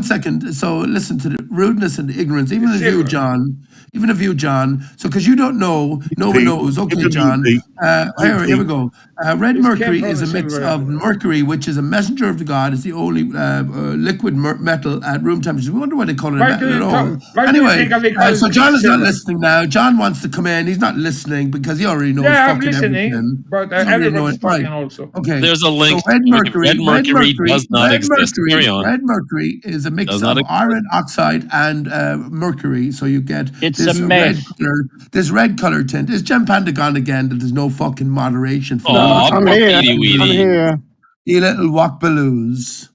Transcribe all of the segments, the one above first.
one second. So listen to the rudeness and the ignorance, even of you, John. Even of you, John. So because you don't know, no one knows. Okay, John. Here we go. Red Mercury is a mix of Mercury, which is a messenger of the god. It's the only liquid metal at room temperature. We wonder why they call it metal at all. Anyway, so John is not listening now. John wants to come in. He's not listening because he already knows fucking everything. But everybody's talking also. Okay. There's a link. So Red Mercury does not exist. Carry on. Red Mercury is a mix of iron oxide and mercury. So you get this red color tint. Is Gempanda gone again that there's no fucking moderation for? I'm here. You little walk-balloos.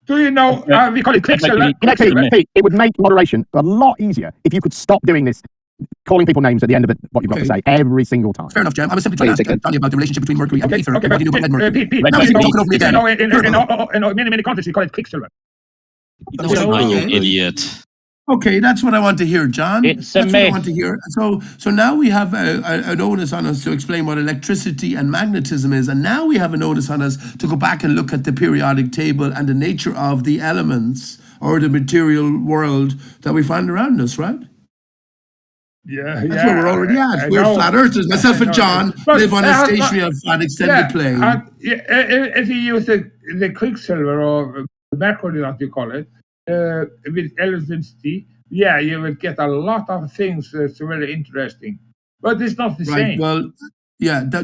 Do you know, we call it Quicksilver. It would make moderation a lot easier if you could stop doing this, calling people names at the end of what you've got to say every single time. Fair enough, Jem. I was simply trying to ask Johnny about the relationship between Mercury and Aether. Okay, in many countries we call it Quicksilver. You idiot. Okay, that's what I want to hear, John. It's that's what I want to hear. So now we have an onus on us to explain what electricity and magnetism is, and now we have an onus on us to go back and look at the periodic table and the nature of the elements or the material world that we find around us, right? Yeah, that's where we're already at. We're flat earthers. Myself and John live on a stationary flat extended plane. If you use the Quicksilver or Mercury, that you call it, with electricity, you will get a lot of things that's very interesting. But it's not the same. Well,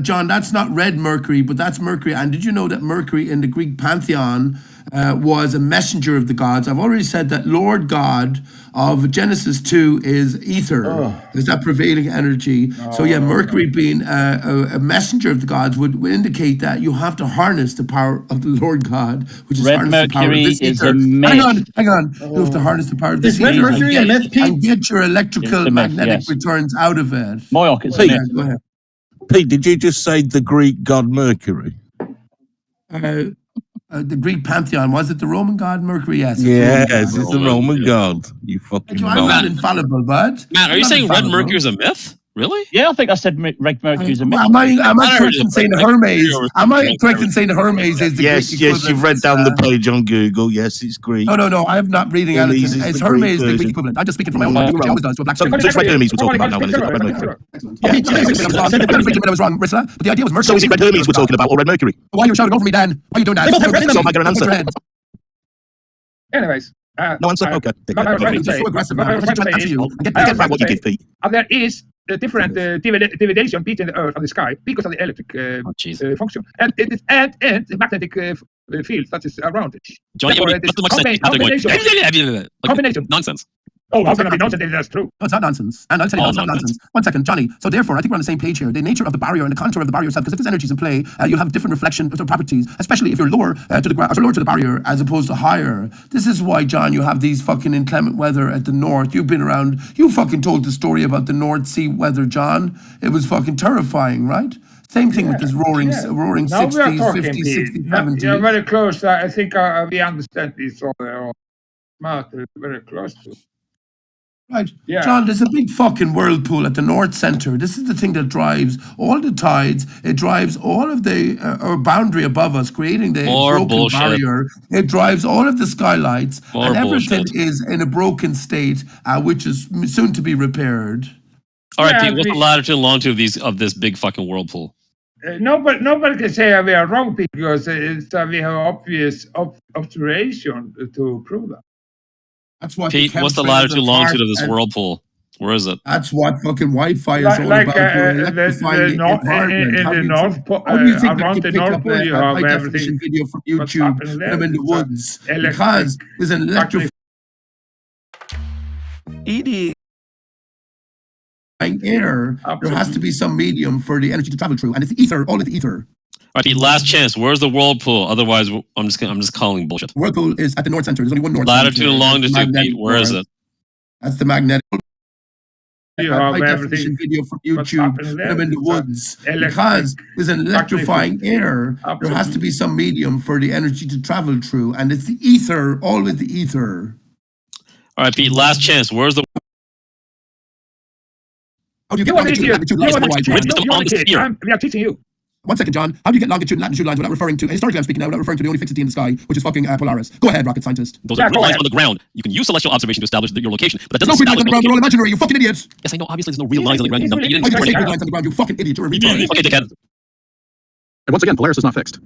John, that's not red Mercury, but that's Mercury. And did you know that Mercury in the Greek pantheon was a messenger of the gods? I've already said that Lord God of Genesis 2 is Aether. Is that prevailing energy? Mercury being a messenger of the gods would indicate that you have to harness the power of the Lord God, which is Red Mercury is a myth. Hang on. You have to harness the power of this Red Mercury a myth, Pete? And get your electrical magnetic returns out of it. Moyoc, it's go ahead. Pete, did you just say the Greek god Mercury? The Greek pantheon, was it the Roman god Mercury? Yes. Yes, it's the Roman god. You fucking I'm not infallible, bud. Matt, are you saying Red Mercury is a myth? Really? Yeah, I think I said Red Mercury is a myth. Am I correct in saying Hermes? Am I correct in saying Hermes is the Greek Yes, you've read down the page on Google. Yes, it's Greek. No, I'm not reading out. It's Hermes the Greek equivalent. I'm just speaking from my own mind. I always does to a black So it's Red Hermes we're talking about now, when it's Red Mercury. I was wrong, Rissler, but the idea was Mercury. So is it Red Hermes we're talking about, or Red Mercury? Why are you shouting over me, Dan? Why are you doing that? So am I going to answer? Anyways. No answer? Okay. So aggressive, man. Get back what you give, Pete. There is a different deviation between the Earth and the sky because of the electric function, and the magnetic field that is around it. Johnny, Combination. Nonsense. Oh, how can it be nonsense if that's true? No, it's not nonsense. And I'll tell you, it's not nonsense. 1 second, Johnny. So therefore, I think we're on the same page here. The nature of the barrier and the contour of the barrier itself, because if there's energies in play, you'll have different reflection properties, especially if you're lower to the ground, or lower to the barrier as opposed to higher. This is why, John, you have these fucking inclement weather at the north. You've been around. You fucking told the story about the North Sea weather, John. It was fucking terrifying, right? Same thing with this roaring 60s, 50s, 60s, 70s. You're very close. I think we understand this all. Smart, very close to. Right. Yeah. John, there's a big fucking whirlpool at the North Centre. This is the thing that drives all the tides. It drives all of the our boundary above us, creating the broken barrier. It drives all of the skylights. And everything is in a broken state, which is soon to be repaired. All right, Pete, what's the latitude and longitude of this big fucking whirlpool? Nobody can say we are wrong because we have obvious observation to prove that. That's what Pete, what's the latitude and longitude of this whirlpool? Where is it? That's what fucking Wi-Fi is all about. In the North Pole, around the North Pole, you have everything. Video from YouTube, them in the woods, because there's an electrifying air. There has to be some medium for the energy to travel through, and it's ether, all of the ether. All right, Pete, last chance. Where's the whirlpool? Otherwise, I'm just calling bullshit. The whirlpool is at the North Center. There's only one North latitude and longitude, Pete. Where is it? That's the magnetic. You have everything. Video from YouTube, them in the woods, because there's an electrifying air. There has to be some medium for the energy to travel through, and it's the ether, always the ether. All right, Pete, last chance. Where's the We are teaching you. 1 second, John. How do you get longitude and latitude lines without referring to, historically I'm speaking now, without referring to the only fixity in the sky, which is fucking Polaris? Go ahead, rocket scientist. Those are real lines on the ground. You can use celestial observation to establish your location, but that doesn't There's no grid lines on the ground, they're all imaginary, you fucking idiots. Yes, I know. Obviously, there's no real lines on the ground. You Why didn't do you say explain grid it. lines on the ground, you fucking idiot, you're a retard. Okay, dickhead. And once again, Polaris is not fixed.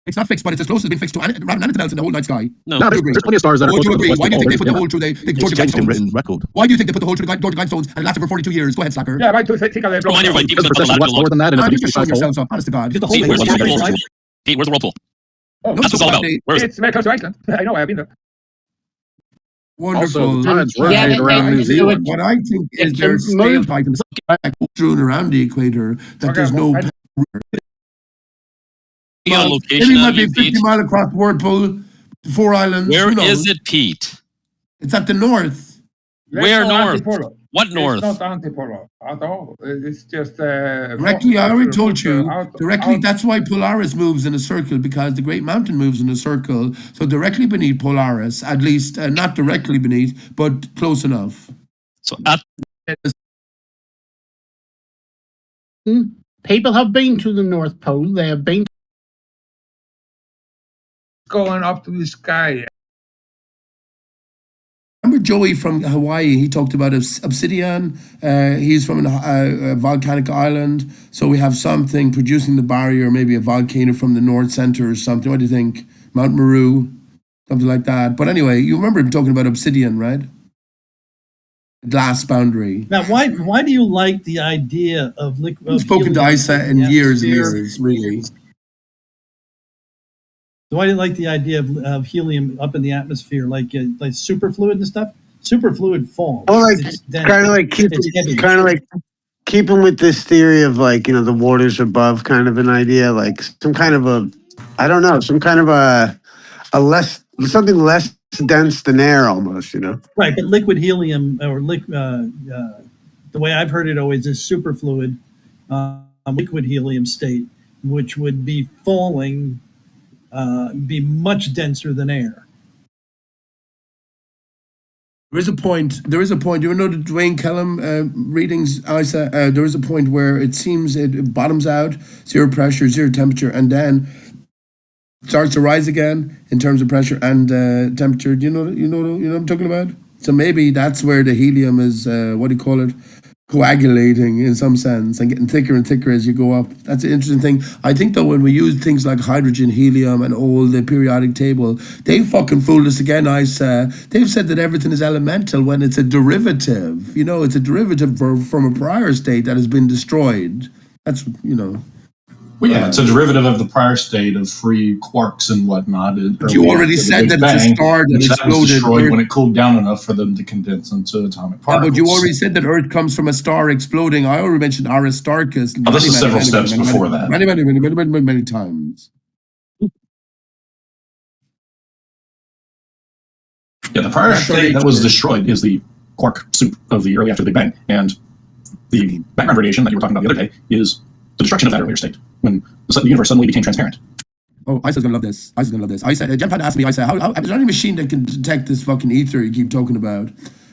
It's not fixed, but it's as close as being fixed to anything else in the whole night sky. No. No, there's plenty of stars that are Would close you to the agree? Why do you think they put the pole. hole through the It's Georgia changed in Guidestones? written record. Why do you think they put the hole through the Georgia Guidestones and it lasted for 42 years? Go ahead, slacker. Yeah, I do think of the Remind everybody, The keep procession is much lower than that, and I'm it's just a showing precise hole. yourselves up, honest to God. The whole Pete, where's the thing is whirlpool? Pete, where's the whirlpool? Oh, That's what it's all about. Where is it? it's very close to Iceland. I know, I've been there. Wonderful. Also, the tides Yeah, rotate they- around they New do Zealand. What I think is It's there's a move. tailpipe in the sky strewn around the equator that Okay, there's no. well, You got a Maybe location it out might of be you, 50 Pete. mile across the whirlpool, 4 islands. Where who knows? is it, Pete? It's at the north. Where north? Antipolar. What north? It's not antipolar at all. It's just Directly, I already told you. Directly, out- that's why Polaris moves in a circle, because the Great Mountain moves in a circle. So directly beneath Polaris, at least not directly beneath, but close enough. So at People have been to the North Pole. They have been. going up to the sky. Remember Joey from Hawaii? He talked about obsidian. He's from a volcanic island. So we have something producing the barrier, maybe a volcano from the north center or something. What do you think? Mount Meru, something like that. But anyway, you remember him talking about obsidian, right? Glass boundary. Now, why do you like the idea of liquid? I've spoken to Isa in years and years, really. Why do you like the idea of helium up in the atmosphere, like superfluid and stuff? Superfluid falls. Well, like It's dense. kind of like keeping with this theory of like, you know, the waters above, kind of an idea, like some kind of a, I don't know, some kind of a less, something less dense than air almost, you know. Right, but liquid helium or the way I've heard it always is superfluid, liquid helium state, which would be falling, be much denser than air. There is a point. You know the Dwayne Kellum readings, Isa? There is a point where it seems it bottoms out, 0 pressure, 0 temperature, and then starts to rise again in terms of pressure and temperature. Do you know what I'm talking about? So maybe that's where the helium is, coagulating in some sense and getting thicker and thicker as you go up. That's an interesting thing. I think though when we use things like hydrogen, helium, and all the periodic table, they fucking fooled us again. They've said that everything is elemental when it's a derivative. You know, it's a derivative from a prior state that has been destroyed. That's, you know. Well, yeah, it's a derivative of the prior state of free quarks and whatnot. But you already said that it's a star that exploded. Destroyed when it cooled down enough for them to condense into atomic particles. But you already said that Earth comes from a star exploding. I already mentioned Aristarchus. Oh, this is several steps before that. Many times. Yeah, the prior state that was destroyed is the quark soup of the early after the Big Bang. And the background radiation that you were talking about the other day is the destruction of that earlier state, when the universe suddenly became transparent. Oh, Isa's gonna love this. Gempandas asked me, Isa, how is there any machine that can detect this fucking ether you keep talking about?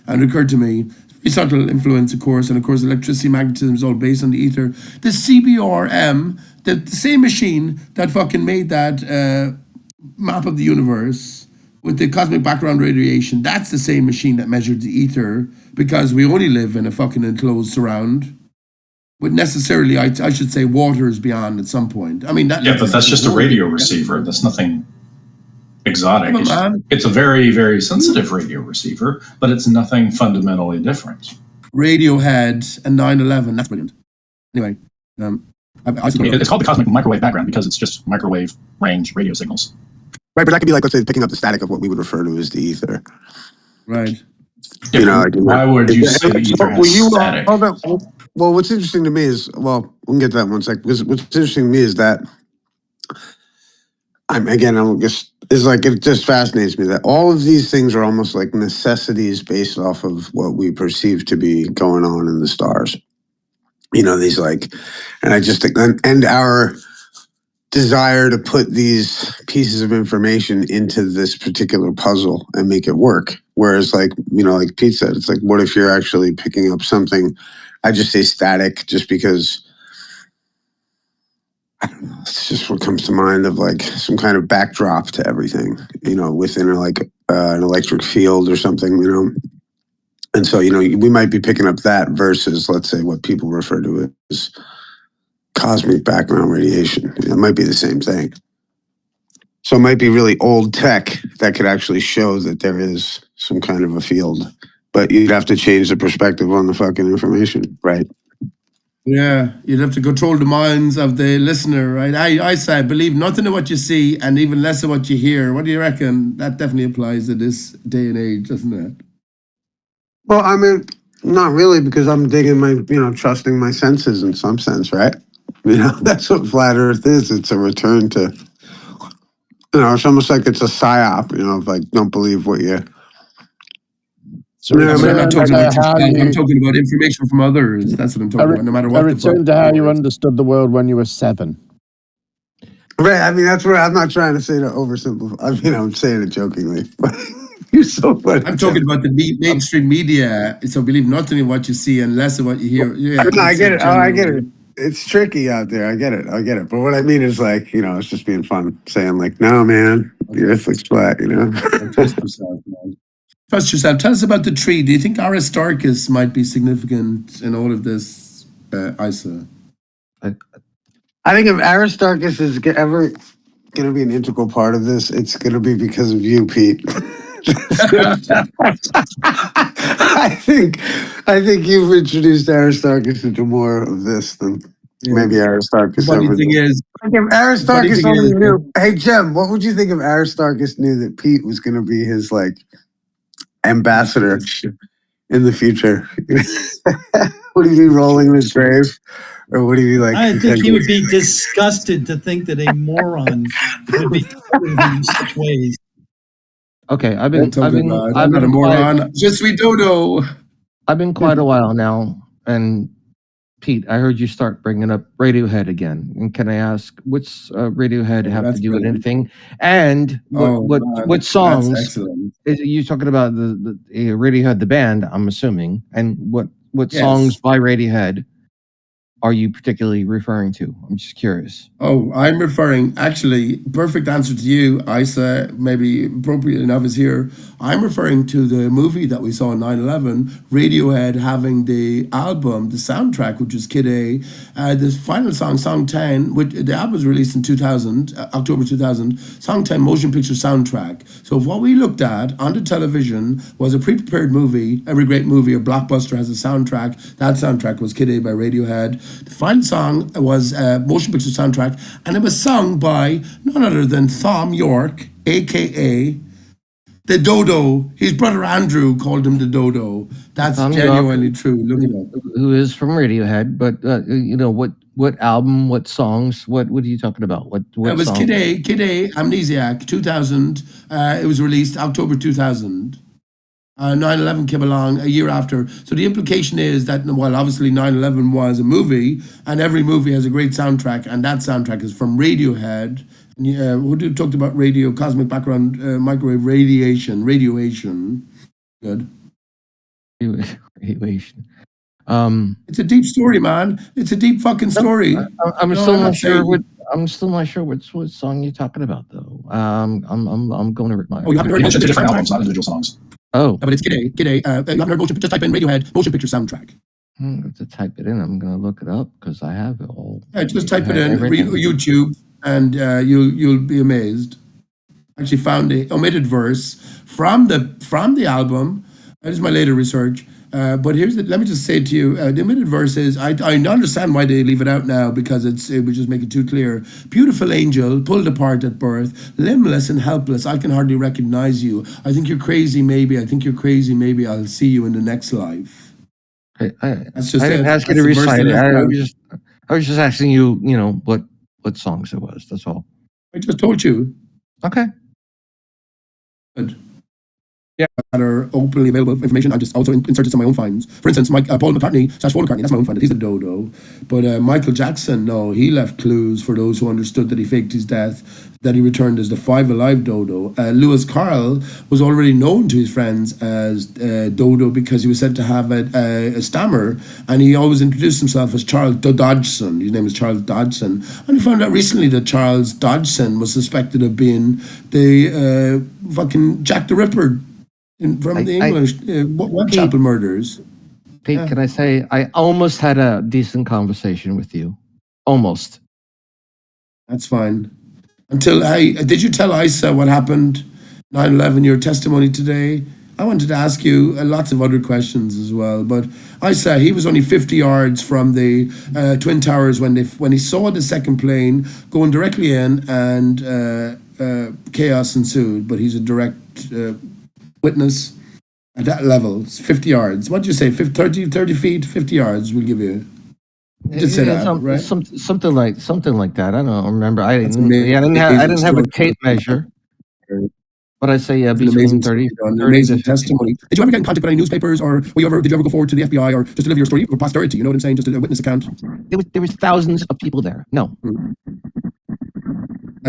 And it occurred to me, very subtle influence, of course, and of course electricity, magnetism is all based on the ether. The CBRM, the same machine that fucking made that map of the universe with the cosmic background radiation, that's the same machine that measured the ether, because we only live in a fucking enclosed surround. But necessarily, I should say, water is beyond at some point. I mean, but that's just a radio receiver. That's nothing exotic. It's a very, very sensitive radio receiver, but it's nothing fundamentally different. Radiohead and 9/11. That's brilliant. Anyway, it's called the cosmic microwave background because it's just microwave range radio signals. Right, but that could be like, let's say, picking up the static of what we would refer to as the ether. Right. You know, why would you say the ether has static? Well, what's interesting to me is, well, we can get to that in 1 sec. Because what's interesting to me is that it just fascinates me that all of these things are almost like necessities based off of what we perceive to be going on in the stars. You know, these and I just think, and our desire to put these pieces of information into this particular puzzle and make it work. Whereas, like Pete said, it's like, what if you're actually picking up something? I just say static just because, I don't it's just what comes to mind of like some kind of backdrop to everything, within an electric field or something, And so, we might be picking up that versus, let's say, what people refer to as cosmic background radiation. It might be the same thing. So it might be really old tech that could actually show that there is some kind of a field, but you'd have to change the perspective on the fucking information, right? Yeah, you'd have to control the minds of the listener, right? I say, believe nothing of what you see and even less of what you hear. What do you reckon? That definitely applies to this day and age, doesn't it? Well, I mean, not really, because I'm digging trusting my senses in some sense, right? That's what flat Earth is. It's a return to, it's almost like it's a psyop, of like, don't believe what you. So I'm not talking about yourself. I'm talking about information from others. That's what I'm talking about. No matter what. A return to how you understood the world when you were 7. Right. I mean, that's where I'm not trying to say to oversimplify. I mean, I'm saying it jokingly. You're so funny. I'm talking about the mainstream media. So believe nothing in what you see and less of what you hear. Yeah, no, I get it. I get it. It's tricky out there. I get it. But what I mean is like, it's just being fun saying like, no, man, the Earth looks flat, Trust yourself, man. Trust yourself. Tell us about the tree. Do you think Aristarchus might be significant in all of this, Isa? I think if Aristarchus is ever going to be an integral part of this, it's going to be because of you, Pete. I think you've introduced Aristarchus into more of this than maybe Aristarchus the funny ever thing did. is, If Aristarchus only knew. Hey, Jem, what would you think if Aristarchus knew that Pete was going to be his like ambassador in the future? Would he be rolling his grave? Or would he be like? I think he would be disgusted to think that a moron would be in such ways. Okay, I'm not a moron. Just we dodo. I've been quite a while now, and Pete, I heard you start bringing up Radiohead again. And can I ask, what's Radiohead have to do with anything? And what songs? That's excellent. You talking about the Radiohead, the band? I'm assuming. And what songs by Radiohead are you particularly referring to? I'm just curious. Oh, I'm referring, actually, perfect answer to you, Isa, maybe appropriate enough is here. I'm referring to the movie that we saw in 9/11, Radiohead having the album, the soundtrack, which was Kid A. The final song, Song 10, the album was released in 2000, October 2000, Song 10 motion picture soundtrack. So if what we looked at on the television was a pre-prepared movie, every great movie or blockbuster has a soundtrack, that soundtrack was Kid A by Radiohead. The final song was a motion picture soundtrack, and it was sung by none other than Thom Yorke, a.k.a. the Dodo. His brother Andrew called him the Dodo. That's Thom genuinely Yorke, true. Look it up. Who is from Radiohead, but what album, what songs, what are you talking about? What it was song? Kid A, Amnesiac, 2000. It was released October 2000. 9/11 came along a year after. So the implication is that, while obviously 9/11 was a movie, and every movie has a great soundtrack, and that soundtrack is from Radiohead. Who talked about radio, cosmic background, microwave radiation. Good. Radiation. It's a deep story, man. It's a deep fucking story. I'm still not sure what song you're talking about, though. I'm going to rip my. Oh, you haven't heard different albums, not individual songs. Oh, but it's Kid A. You haven't heard just type in Radiohead motion picture soundtrack. To type it in, I'm going to look it up because I have it all. Yeah, just type it in YouTube, and you'll be amazed. Actually, found the omitted verse from the album. That is my later research. But let me just say to you, the omitted verse is, I understand why they leave it out now, because it would just make it too clear. Beautiful angel, pulled apart at birth, limbless and helpless, I can hardly recognize you. I think you're crazy, maybe. I think you're crazy, maybe. I'll see you in the next life. I didn't ask you to recite it. I was just asking you, what songs it was. That's all. I just told you. Okay. Good. that are openly available information. I just also inserted some of my own finds. For instance, Paul McCartney / Paul McCartney, that's my own find. He's a dodo. But Michael Jackson, no, he left clues for those who understood that he faked his death, that he returned as the 5 alive dodo. Lewis Carroll was already known to his friends as Dodo because he was said to have a stammer, and he always introduced himself as Charles Dodgson. His name is Charles Dodgson. And we found out recently that Charles Dodgson was suspected of being the fucking Jack the Ripper from the English Whitechapel murders. Pete, can I say, I almost had a decent conversation with you. Almost. That's fine. Until did you tell Isa what happened 9/11, your testimony today? I wanted to ask you lots of other questions as well, but Isa, he was only 50 yards from the Twin Towers when he saw the second plane going directly in, and chaos ensued, but he's a direct witness at that level. It's 50 yards. What did you say? 30 feet, 50 yards we'll give you. You did say that, right? Something like that. I don't remember. I didn't have a tape measure. But I say between 30 amazing testimony. Did you ever get in contact with any newspapers, or did you ever go forward to the FBI, or just to live your story for posterity? You know what I'm saying? Just a witness account. There was thousands of people there. No.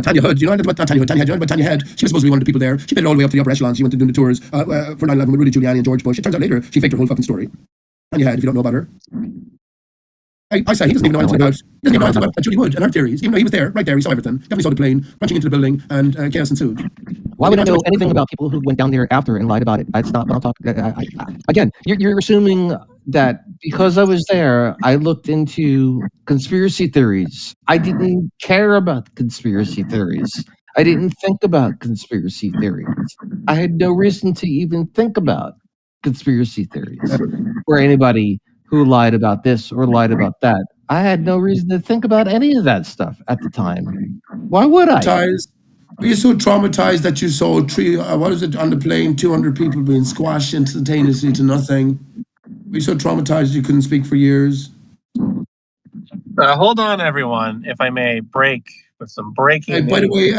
Tanya Hood, you know about Tanya Hood? Tanya Head. She was supposed to be one of the people there. She made it all the way up to the upper echelons. She went to do the tours for 9/11 with Rudy Giuliani and George Bush. It turns out later she faked her whole fucking story. Tanya Head, if you don't know about her. I say he doesn't even know anything about Julie Wood and her theories, even though he was there, right there. He saw everything. Definitely saw the plane crunching into the building, and chaos ensued. Why would I know anything about people who went down there after and lied about it? That's not what I'm talking. Again, you're assuming that because I was there, I looked into conspiracy theories. I didn't care about conspiracy theories. I didn't think about conspiracy theories. I had no reason to even think about conspiracy theories or anybody who lied about this or lied about that. I had no reason to think about any of that stuff at the time. Why would I? Were you so traumatized that you saw on the plane, 200 people being squashed instantaneously to nothing? Were you so traumatized you couldn't speak for years? Hold on, everyone, if I may break with some breaking news. By the way,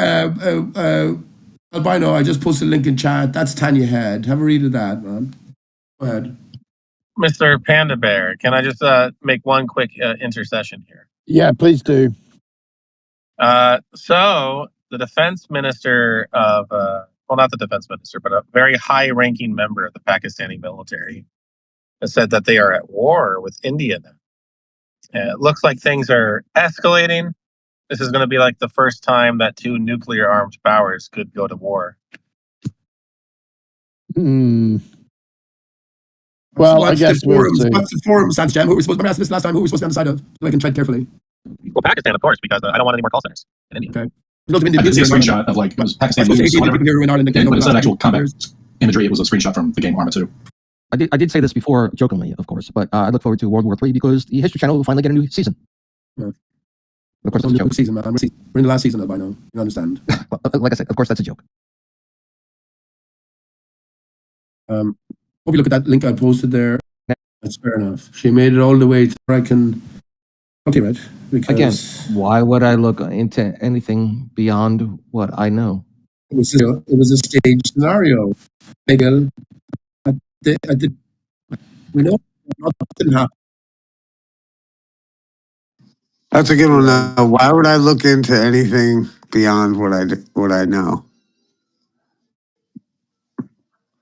Albino, I just posted a link in chat. That's Tanya Head. Have a read of that, man. Go ahead. Mr. Panda Bear, can I just make one quick intercession here? Yeah, please do. So the defense minister of, well, not the defense minister, but a very high-ranking member of the Pakistani military has said that they are at war with India now. It looks like things are escalating. This is going to be like the first time that 2 nuclear-armed powers could go to war. Well, I guess what's the forums, Sanchez? Who were supposed to ask this last time? Who were supposed to be on the side of? So I can tread carefully. Well, Pakistan, of course, because I don't want any more call centers in India. Okay. I did see a screenshot of it was Pakistan loses, whatever. But instead of actual combat imagery, it was a screenshot from the game Arma 2. I did say this before, jokingly, of course, but I look forward to World War III because the History Channel will finally get a new season. Yeah. Of course, that's a joke. Season, man. We're in the last season of it by now. You understand? Well, like I said, of course, that's a joke. Hope you look at that link I posted there. That's fair enough. She made it all the way to where I can. Okay, right. Because again, why would I look into anything beyond what I know? It was a staged scenario. Miguel, we know nothing happened. That's a good one. Why would I look into anything beyond what I know?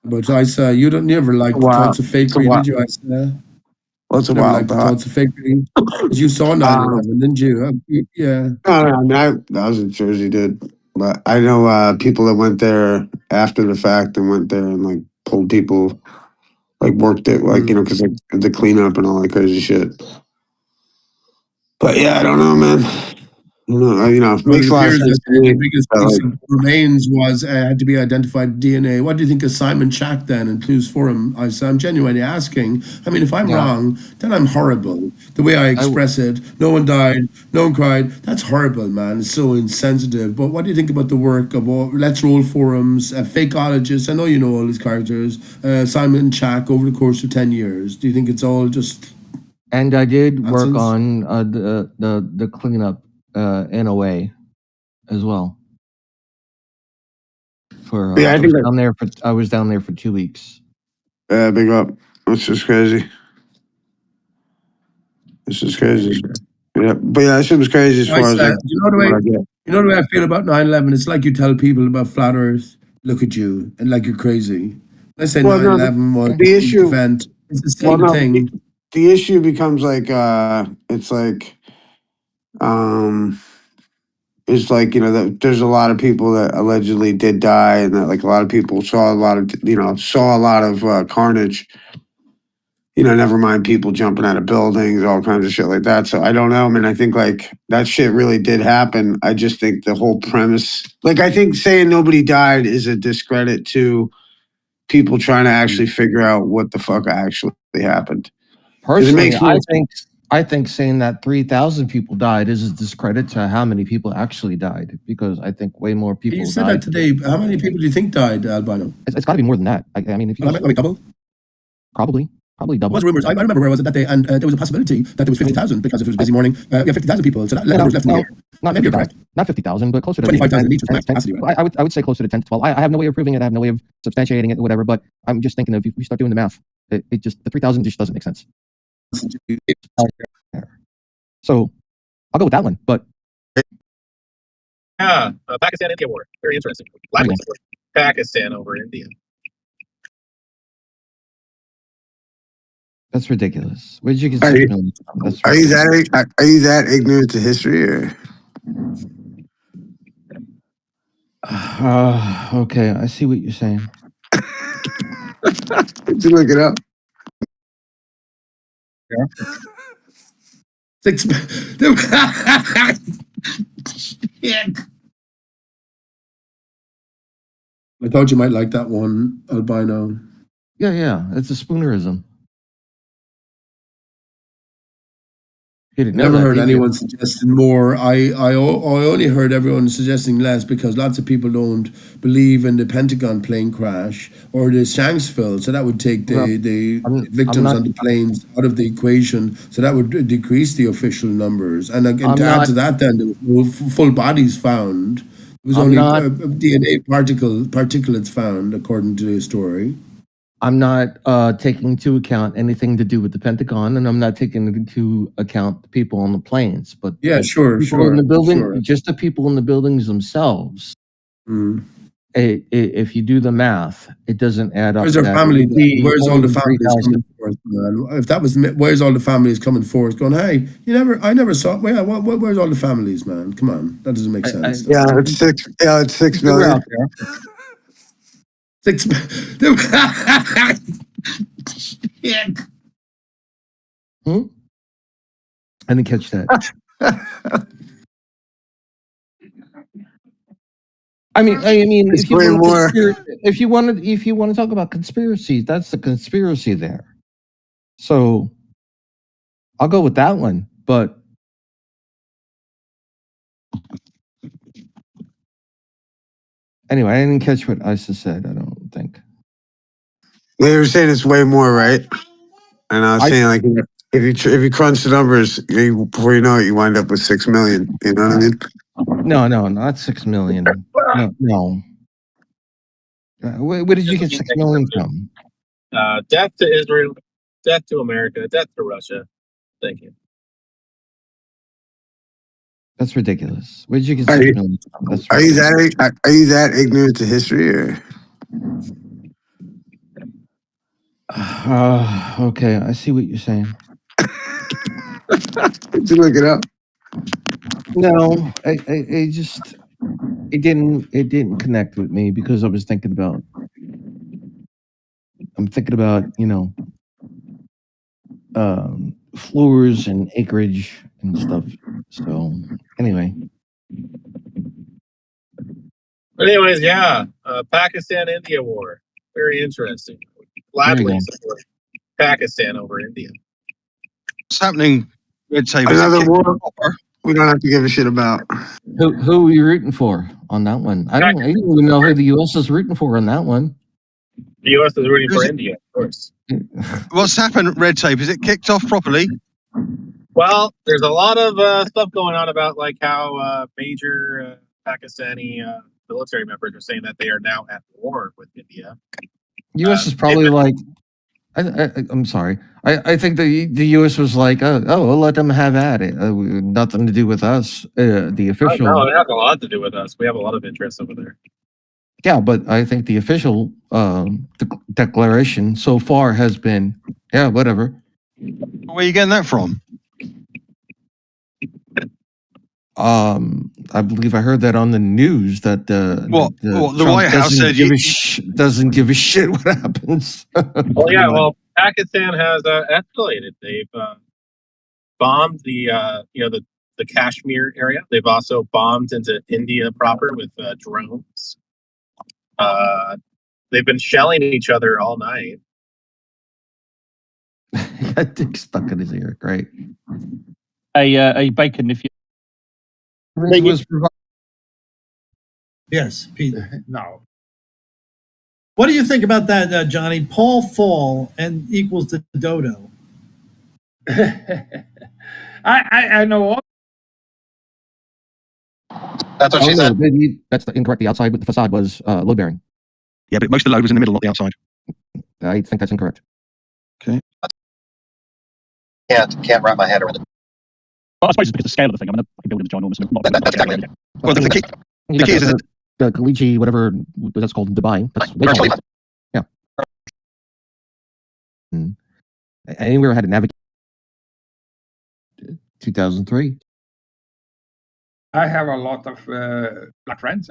But Isa, you never liked the thoughts of fakery, did you, Isa? What's a wild thought? Thoughts of fakery. You saw 9/11, didn't you? Yeah. I was in Jersey, dude. But I know people that went there after the fact and went there and like pulled people, like worked it, like because like the cleanup and all that crazy shit. But yeah, I don't know, man. It makes a lot of sense. The biggest piece of remains was had to be identified DNA. What do you think of Simon Shack then in Clues Forum? I'm genuinely asking. I mean, if I'm wrong, then I'm horrible. The way I express it, no one died, no one cried. That's horrible, man. It's so insensitive. But what do you think about the work of all Let's Roll forums, fakeologists? I know you know all these characters. Simon Shack over the course of 10 years. Do you think it's all just? And I did work on the cleanup in a way as well. For Yeah, I was down there for 2 weeks. Big up. That's just crazy. This is crazy. Yeah, but yeah, that shit was crazy as far as like. You know the way I feel about 9/11. It's like you tell people about flat Earth, look at you, and like you're crazy. I say 9/11 was the issue. event. It's the same thing. The issue becomes like it's like it's like, you know, that there's a lot of people that allegedly did die, and that like a lot of people saw a lot of carnage. You know, never mind people jumping out of buildings, all kinds of shit like that. So I don't know. I mean, I think like that shit really did happen. I just think the whole premise, like, I think saying nobody died is a discredit to people trying to actually figure out what the fuck actually happened. Personally, I think saying that 3,000 people died is a discredit to how many people actually died, because I think way more people. You said that today. How many people do you think died, Albino? It's got to be more than that. I mean, if you double, probably double. What's rumors? I remember where I was that day, and there was a possibility that there was 50,000 because if it was a busy morning, we have 50,000 people, so that was left in the air. Not 50,000, not 50,000, but closer to 25,000 each was max capacity. Right? I would say closer to 10 to 12. I have no way of proving it. I have no way of substantiating it or whatever. But I'm just thinking, if you start doing the math, it just, the 3,000 just doesn't make sense. So I'll go with that one. But Pakistan India war, very interesting. Likely support Pakistan over India. That's ridiculous. Where did you get Are you that ignorant to history, or? Okay, I see what you're saying. Did you look it up? Yeah. I thought you might like that one, Albino. Yeah, it's a spoonerism. Never heard anyone suggesting more. I only heard everyone suggesting less because lots of people don't believe in the Pentagon plane crash or the Shanksville, so that would take the victims on the planes out of the equation, so that would decrease the official numbers. And to add to that, then there was no full bodies found. There was only DNA particulates found, according to the story. I'm not taking into account anything to do with the Pentagon, and I'm not taking into account the people on the planes. But yeah, sure. In the building, just the people in the buildings themselves. Mm. If you do the math, it doesn't add up. Where's our family? Where's all the families coming forth, man? If that was, where's all the families coming forth? Going, hey, I never saw. Where's all the families, man? Come on, that doesn't make sense. It's 6 million. 6 I didn't catch that. I mean, if you want to talk about conspiracies, that's the conspiracy there. So I'll go with that one. But anyway, I didn't catch what Isa said. I don't think. They were saying it's way more, right? And I was saying, like, if you crunch the numbers, before you know it, you wind up with 6 million. You know what I mean? No, not 6 million. No. Where did you get 6 million from? Death to Israel, death to America, death to Russia. Thank you. That's ridiculous. Where did you get 6 million from? Are you that ignorant to history, or? Okay, I see what you're saying. Did you look it up? No, it didn't connect with me because I'm thinking about, floors and acreage and stuff. So anyway. But anyways, Pakistan-India war. Very interesting. Gladly support Pakistan over India. What's happening? Another war we don't have to give a shit about. Who are you rooting for on that one? I don't even know who the U.S. is rooting for on that one. The U.S. is rooting for India, of course. What's happened, Red Tape? Is it kicked off properly? Well, there's a lot of stuff going on about like how major Pakistani military members are saying that they are now at war with India. U.S. is probably like, I'm sorry. I think the U.S. was like, oh, we'll let them have at it. Nothing to do with us. The official. No, it has a lot to do with us. We have a lot of interests over there. Yeah, but I think the official declaration so far has been, yeah, whatever. Where are you getting that from? I believe I heard that on the news that the Trump White House said doesn't give a shit what happens. Well, yeah. Well, Pakistan has escalated. They've bombed the Kashmir area. They've also bombed into India proper with drones. They've been shelling each other all night. That dick stuck in his ear. Great. A bacon, if you. Yes, Pete. No. What do you think about that, Johnny? Paul Fall and equals the dodo. I know. That's what she said. That's incorrect. The outside with the facade was load bearing. Yeah, but most of the load was in the middle, not the outside. I think that's incorrect. Okay. Can't wrap my head around it. Well, I suppose it's because of the scale of the thing. I mean, the building is ginormous. That's exactly it. Well, the key is the Kalichi, whatever that's called in Dubai. That's way tall. Yeah. Anywhere had to navigate. 2003. I have a lot of black friends.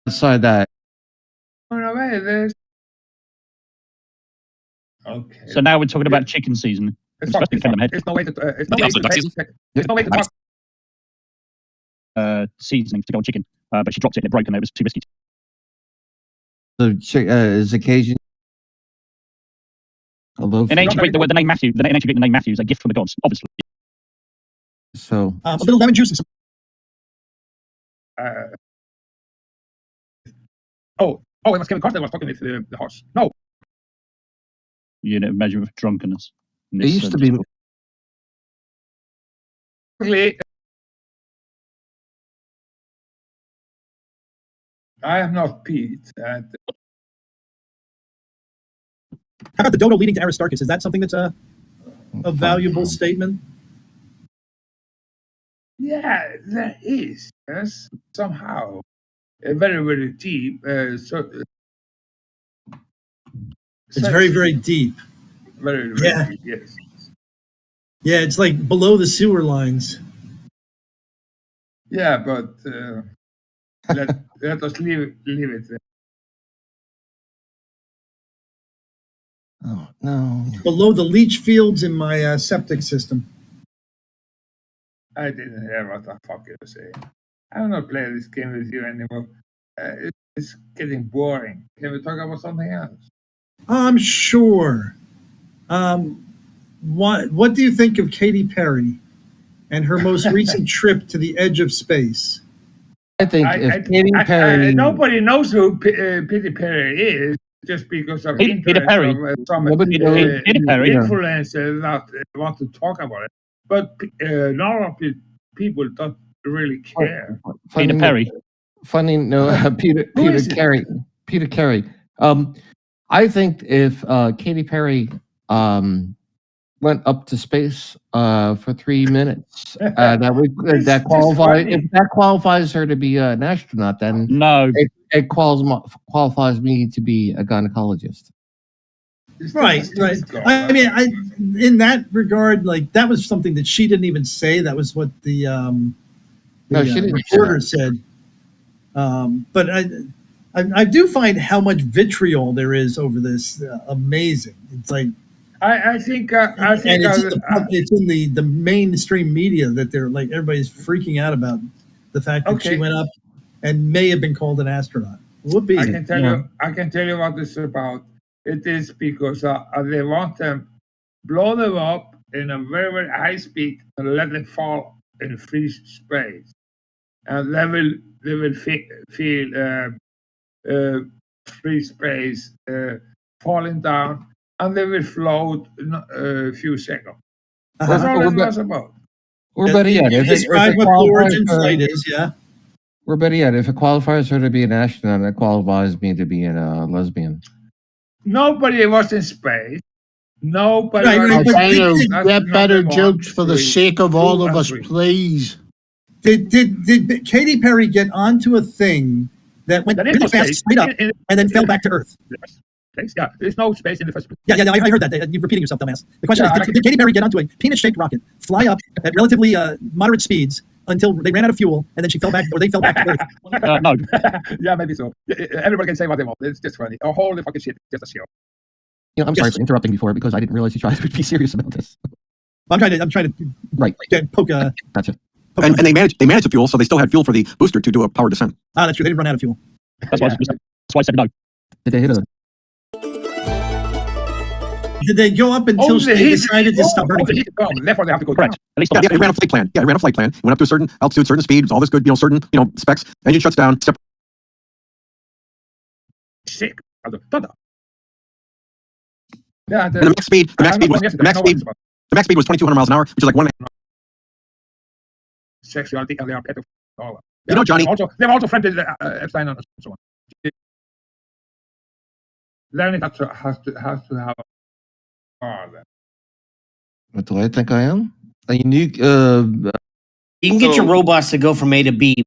Aside that. There's. Okay. So now we're talking about chicken season. It's no way to. It's no way to talk. Seasoning to go on chicken, but she dropped it and it broke and it was too risky. So is occasion. Although in ancient Greek, the name Matthew, the ancient Greek, the name Matthew is a gift from the gods, obviously. So a little lemon juice. It was Kevin Carter was talking with the horse. No. Unit of measure of drunkenness. It used to be. I am not Pete. How about the dodo leading to Aristarchus? Is that something that's a valuable statement? Yeah, there is. Yes, somehow. Very, very deep. It's very, very deep. Very, very deep, yes. Yeah, it's like below the sewer lines. Yeah, but let us leave it there. Oh, no. Below the leach fields in my septic system. I didn't hear what the fuck you were saying. I'm not playing this game with you anymore. It's getting boring. Can we talk about something else? I'm sure. What do you think of Katy Perry and her most recent trip to the edge of space? I think if Katy Perry... nobody knows who Katy Perry is just because of interest Peter Perry. of some influencers that want to talk about it. But normal people don't really care. Peter Perry. Funny, no, Peter Carey. Peter Carey. I think if Katy Perry went up to space for 3 minutes, that qualifies her to be an astronaut. Then no, it qualifies me to be a gynecologist. Right. I mean, in that regard, like that was something that she didn't even say. That was what the reporter said. But I do find how much vitriol there is over this amazing. It's like I think it's in the mainstream media that they're like everybody's freaking out about the fact that she went up and may have been called an astronaut. Whoopee. I can tell you what this is about. It is because they want to blow them up in a very, very high speed and let them fall in free space, and they will feel free space falling down, and they will float in a few seconds. That's all it was about. Or better yet, describe what the origin flight is, yeah. Or better yet, if it qualifies her to be an astronaut, it qualifies me to be a lesbian. Nobody was in space. Nobody Right, was right, in but space. get better jokes for the sake of all of us, please. Did Katy Perry get onto a thing that went really fast straight up and then fell back to Earth? Yeah, there's no space in the first place. Yeah, I heard that. You're repeating yourself, dumbass. The question is, did Katy Perry get onto a penis-shaped rocket, fly up at relatively moderate speeds until they ran out of fuel, and then she fell back, or they fell back to Earth? No. Yeah, maybe so. Everybody can say what they want. It's just funny. Holy fucking shit, just a show. I'm sorry for interrupting before because I didn't realize you tried to be serious about this. I'm trying to right poke. Gotcha. And they managed the fuel, so they still had fuel for the booster to do a power descent. Ah, that's true. They didn't run out of fuel. That's why I said no. Did they hit a? Did they go up until they decided to stop burning? Therefore, they have to go Correct. At least it ran a flight plan. Yeah, it ran a flight plan. It went up to a certain altitude, certain speed, all this good, certain, specs. Engine shuts down. Sick. Yeah, And the max speed was 2,200 miles an hour, which is like one. Sexuality and they are pedophiles. Johnny. They've also friended Epstein and so on. Then it has to have. What do I think I am? A unique. You can get your robots to go from A to B.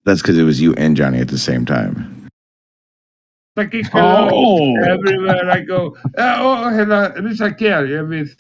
That's because it was you and Johnny at the same time. Everywhere I go. Hello, Mr. Kerr with